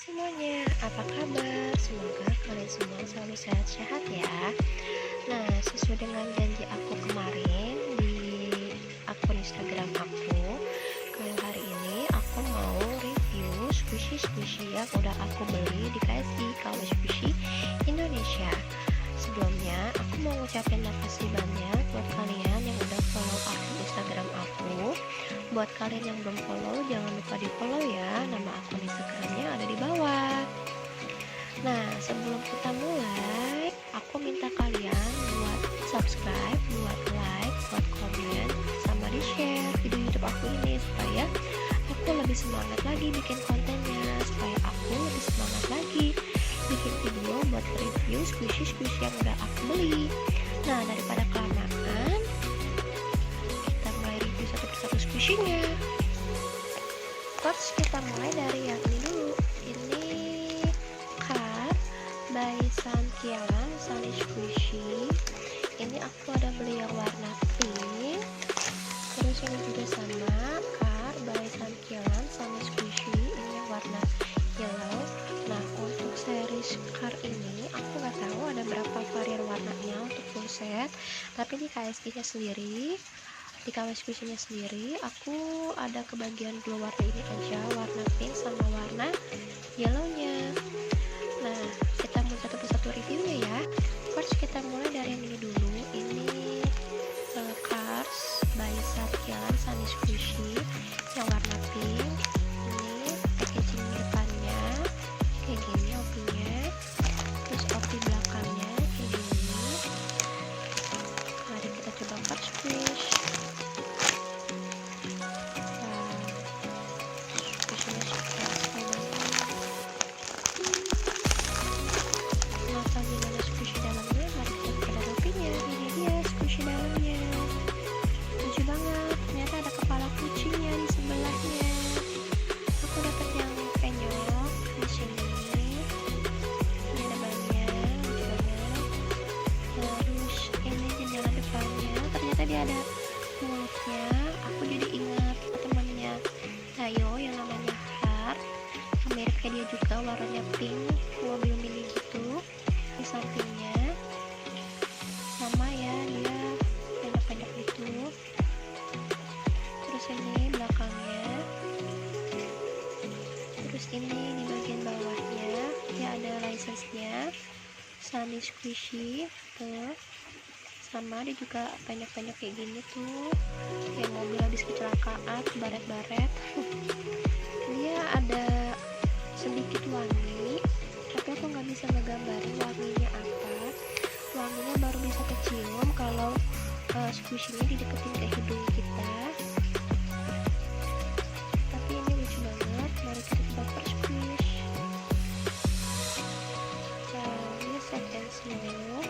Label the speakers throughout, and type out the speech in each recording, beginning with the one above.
Speaker 1: semuanya, apa kabar? Semoga kalian semua selalu sehat-sehat ya. Nah, sesuai dengan janji aku kemarin di akun Instagram aku, kalau hari ini aku mau review squishy yang udah aku beli di KSI kalau Squishy Indonesia. Sebelumnya, aku mau ngucapin makasih banyak buat kalian yang udah follow akun Instagram aku. Buat kalian yang belum follow, jangan lupa di follow ya. Nama akun Instagramnya ada di bawah. Nah, sebelum kita mulai, aku minta kalian buat subscribe, buat like, buat komen, sama di share video YouTube aku ini supaya aku lebih semangat lagi bikin kontennya, supaya aku lebih semangat lagi bikin video buat review squishy yang udah aku beli. Nah, daripada kelamaan, kita mulai review satu persatu squishy-nya. First, kita mulai dari yang ini dulu. Ini Car by Sunny Squishy. Ini aku ada beli yang warna pink. Terus ini juga sama Car by Sunny Squishy. Ini yang warna yellow. Nah, untuk series Car ini aku nggak tahu ada berapa varian warnanya untuk full set. Tapi di KSI-nya sendiri, di KW Squishy-nya sendiri, aku ada kebagian dua warna ini aja, warna pink sama warna yellow-nya. Nah, kita mulai satu persatu reviewnya ya. First, kita mulai dari yang ini dulu. Ini Cars by Sunny Squishy yang warna pink. Ini packaging depannya kayak gini opinya, terus opi belakangnya kayak gini. Mari kita coba first squish. Dia ada mulutnya. Aku jadi ingat temannya Tayo yang namanya Heart, mirip kayak dia juga, warnanya pink, mobil mini gitu. Di sampingnya sama ya, dia pendek-pendek gitu. Terus ini belakangnya, terus ini di bagian bawahnya dia ada license-nya Sunny Squishy tuh. Sama dia juga banyak-banyak kayak gini tuh, kayak mobil habis kecelakaan, baret-baret. Dia ada sedikit wangi, tapi aku nggak bisa ngegambarin wanginya apa. Wanginya baru bisa kecium kalau squishy-nya dideketin ke hidung kita. Tapi ini lucu banget. Mari kita coba first squish. Ini soft and slow.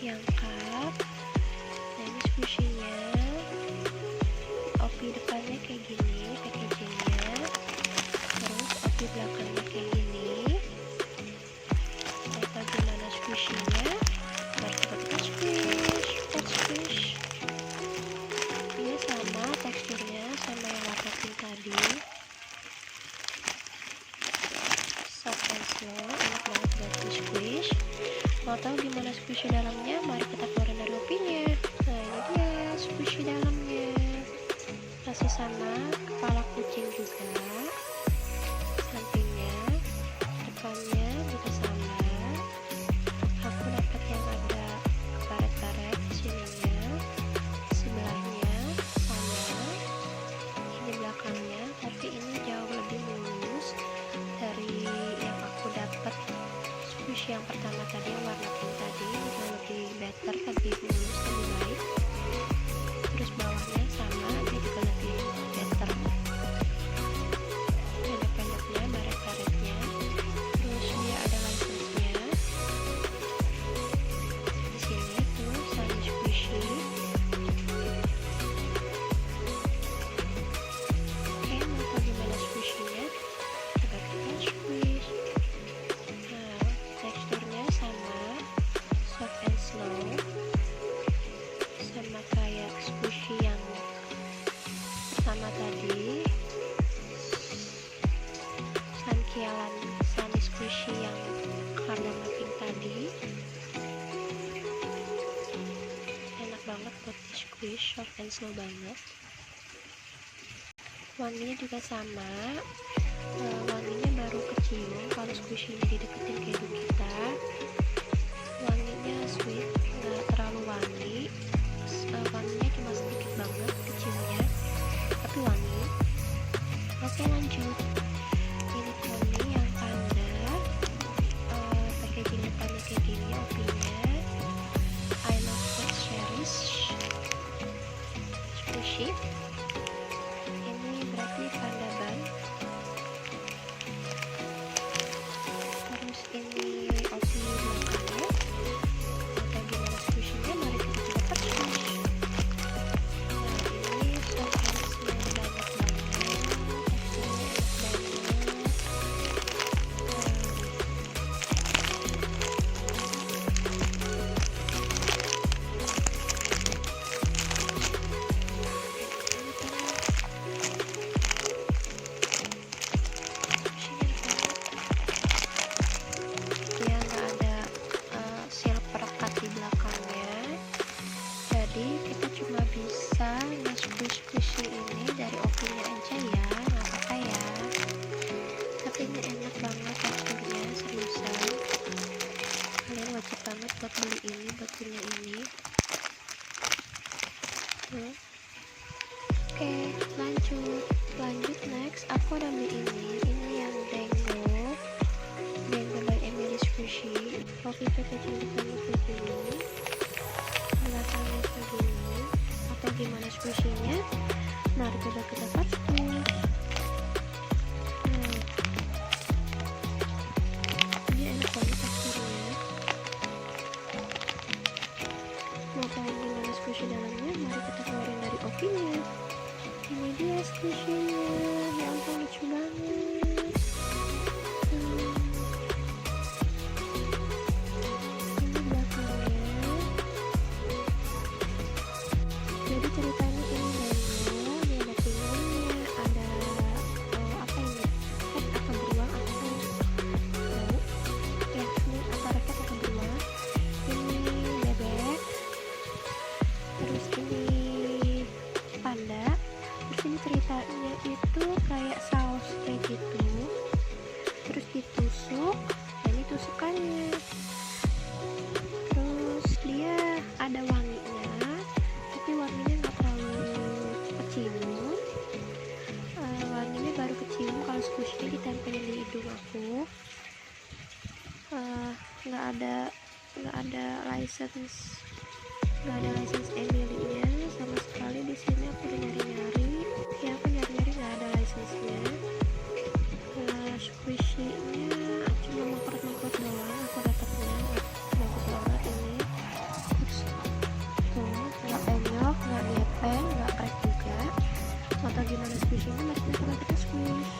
Speaker 1: Yang cup. Nah, ini squishy-nya, opi depannya kayak gini packagingnya, terus opi belakangnya kayak gini. Nah, bagaimana squishy-nya? Mari kita squish. Ini sama teksturnya sama yang warna pink tadi, soft and slow, enak banget buat di squish. Mau tahu gimana squishy dalamnya? Mari kita keluarin dari opinya. Nah, ini dia squishy dalamnya. Masih sama kepala kucing juga. Sampingnya, depannya juga sama. Aku dapat yang ada karet-karet di sininya. Sebelahnya sama. Ini belakangnya, tapi ini jauh lebih mulus dari yang aku dapat squishy yang pertama tadi, yang warna pink tadi. Itu lebih better, lebih mulus, lebih baik. Terus bawahnya sama, dia juga lebih better. pencil banget. Wanginya juga sama, wanginya baru kecium kalau squishy ini dideketin ke hidung kita. Wanginya sweet, nggak terlalu wangi, wanginya cuma sedikit banget keciumnya, tapi wangi. Oke, lanjut. Ini Connie yang panda, packaging depannya kayak gini, opinya I love food cherish squishy. Ini berarti panda ban. Terus ini opi belakangnya, atau gimana squishy-nya, mari kita coba touch. Nah, ini softness-nya banyak banget, teksturnya squishy ini dari opinya aja ya, nggak apa-apa ya. Tapi ini enak banget teksturnya, seriusan. Kalian wajib banget buat beli ini, buat punya ini. Oke, lanjut next. Aku udah beli ini yang Dango by Emily Squishy. Kopi packaging depannya kayak gini, belakangnya kayak gini. Atau gimana squishy-nya, mari coba kita touch. Ini enak banget teksturnya. Mau tahu gimana squishy dalamnya, mari kita keluarin dari opinya. Ini dia squishy-nya, ya ampun lucu banget. Ini belakangnya. Jadi ceritanya ini Dango, dia ada pinguinnya, ada apa ini, cat atau beruang, aku tahu ya, ini antara cat atau beruang. Ini bebek, terus ini panda. Terus ini ceritanya itu kayak saus kayak gitu, terus ditusuk, dan ini tusukannya. Terus dia ada wanginya, tapi wanginya nggak terlalu kecium. Wanginya baru kecium kalau squishy ditempelin di hidung aku. Nggak ada license Emily-nya sama sekali. Di sini aku udah nyari-nyari, ya aku nyari-nyari nggak ada license-nya. Squishy-nya cuma mengkrut-mengkrut doang, aku dapetnya bagus banget ini. Terus tuh, nggak penyok, nggak ngepeng, nggak crack juga. Atau gimana squishy-nya, mari kita coba kita squish.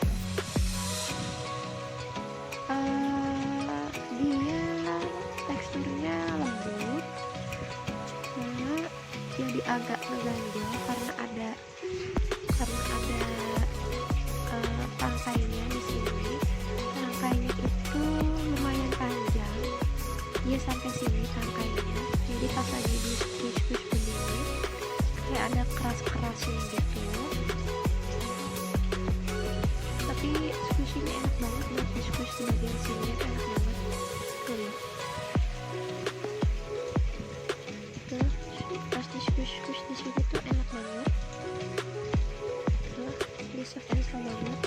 Speaker 1: Dia teksturnya lembut, cuma jadi agak ngeganjel karena ada rangkainya di sini. Rangkainya itu lumayan panjang, dia sampai sini rangkainya. Jadi pas lagi di squish begini, kayak ada keras-kerasnya gitu. Tapi squishy-nya enak banget buat di squish di bagian sini, enak banget. Tuh, pas di squish di sini tuh enak banget. Tuh, di soft and slow banget.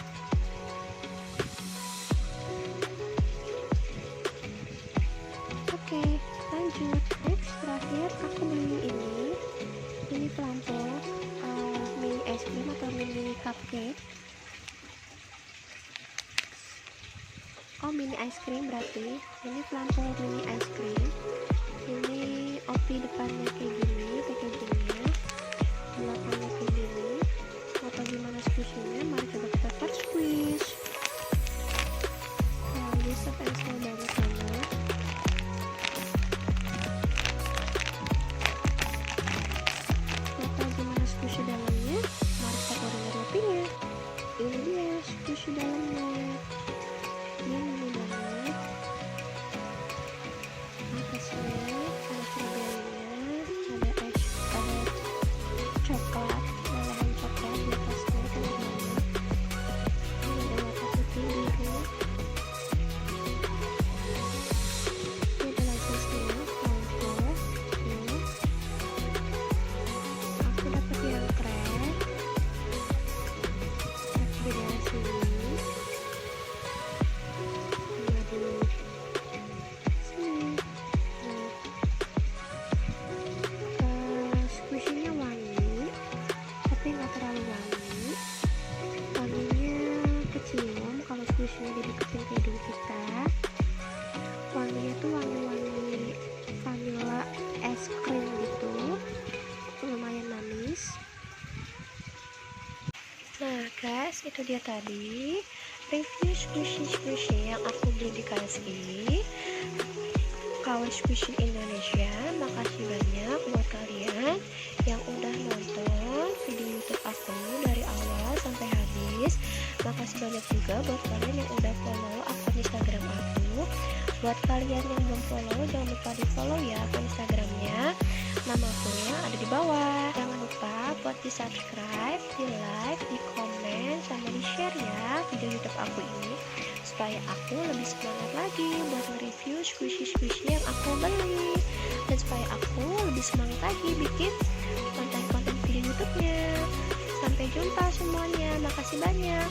Speaker 1: Oke, lanjut. Next, terakhir aku beli ini Vlampoo mini ice cream atau mini cupcake. Oh, mini ice cream berarti. Ini Vlampoo mini ice cream. Ini opi depannya kayak gini, packagingnya, belakangnya kayak gini. Atau gimana squishy-nya, mari coba kita touch squish. Nah, ini soft and slow banget banget. Atau gimana squishy dalamnya, mari kita keluarin dari opinya. Ini dia squishy dalamnya. Ini banget. Atasnya ada strawberry-nya, ada coklat. itu dia tadi review squishy yang aku beli di KSI KW Squishy Indonesia. Makasih banyak buat kalian yang udah nonton video YouTube aku dari awal sampai habis. Makasih banyak juga buat kalian yang udah follow akun Instagram aku. Buat kalian yang belum follow, jangan lupa di follow ya akun Instagramnya. Nama akunnya ada di bawah. Jangan lupa buat di subscribe, di like, di komen, sama di share ya video YouTube aku ini, supaya aku lebih semangat lagi buat nge-review squishy yang aku beli, dan supaya aku lebih semangat lagi bikin konten-konten video YouTube-nya. Sampai jumpa semuanya, makasih banyak.